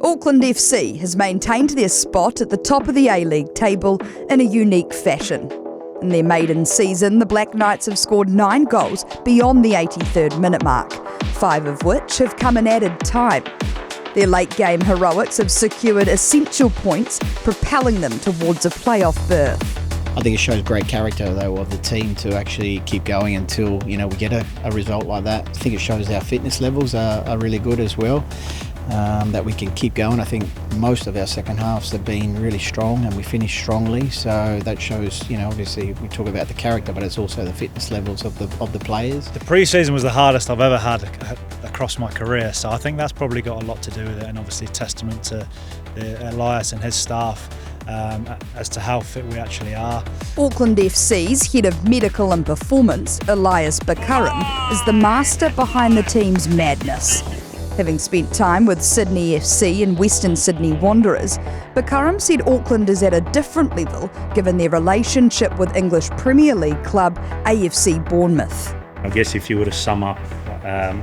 Auckland FC has maintained their spot at the top of the A-League table in a unique fashion. In their maiden season, the Black Knights have scored 9 goals beyond the 83rd minute mark, 5 of which have come in added time. Their late-game heroics have secured essential points, propelling them towards a playoff berth. I think it shows great character, though, of the team to actually keep going until we get a result like that. I think it shows our fitness levels are really good as well, that we can keep going. I think most of our second halves have been really strong and we finished strongly, so that shows, obviously we talk about the character, but it's also the fitness levels of the players. The pre-season was the hardest I've ever had across my career, so I think that's probably got a lot to do with it, and obviously testament to Elias and his staff as to how fit we actually are. Auckland FC's head of medical and performance, Elias Bakaram, is the master behind the team's madness. Having spent time with Sydney FC and Western Sydney Wanderers, Bakaram said Auckland is at a different level given their relationship with English Premier League club AFC Bournemouth. I guess if you were to sum up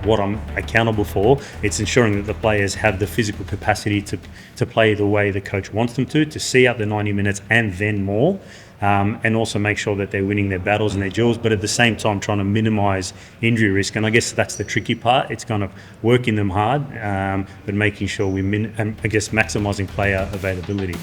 what I'm accountable for, it's ensuring that the players have the physical capacity to play the way the coach wants them to see out the 90 minutes and then more, and also make sure that they're winning their battles and their duels, but at the same time trying to minimise injury risk. And I guess that's the tricky part. It's kind of working them hard, but making sure we maximising player availability.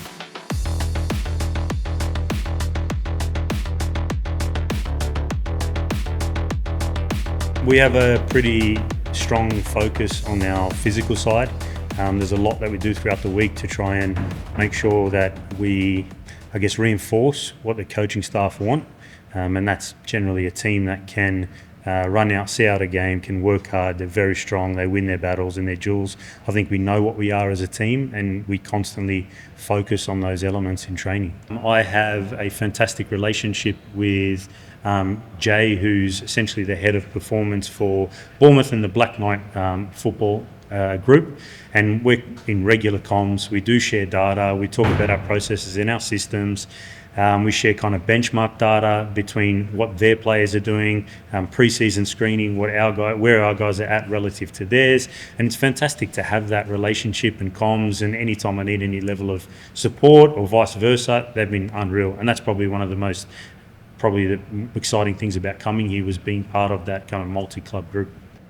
We have a pretty strong focus on our physical side. There's a lot that we do throughout the week to try and make sure that we, reinforce what the coaching staff want. And that's generally a team that can run out, see out a game, can work hard, they're very strong, they win their battles and their duels. I think we know what we are as a team and we constantly focus on those elements in training. I have a fantastic relationship with Jay, who's essentially the head of performance for Bournemouth and the Black Knight football group, and we're in regular comms. We do share data, we talk about our processes in our systems. We share kind of benchmark data between what their players are doing, pre-season screening, where our guys are at relative to theirs, and it's fantastic to have that relationship and comms. And anytime I need any level of support or vice versa, they've been unreal. And that's probably one of the the exciting things about coming here, was being part of that kind of multi-club group.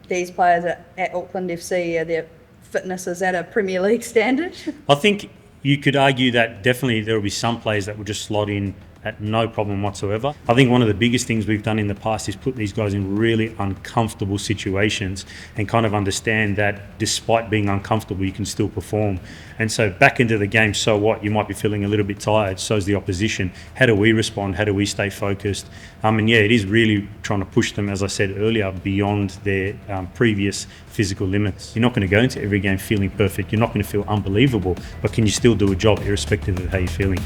These players at Auckland FC, their fitness is at a Premier League standard? I think you could argue that definitely there will be some players that will just slot in at no problem whatsoever. I think one of the biggest things we've done in the past is put these guys in really uncomfortable situations and kind of understand that despite being uncomfortable, you can still perform. And so back into the game, so what? You might be feeling a little bit tired, so's the opposition. How do we respond? How do we stay focused? It is really trying to push them, as I said earlier, beyond their previous physical limits. You're not going to go into every game feeling perfect. You're not going to feel unbelievable, but can you still do a job irrespective of how you're feeling?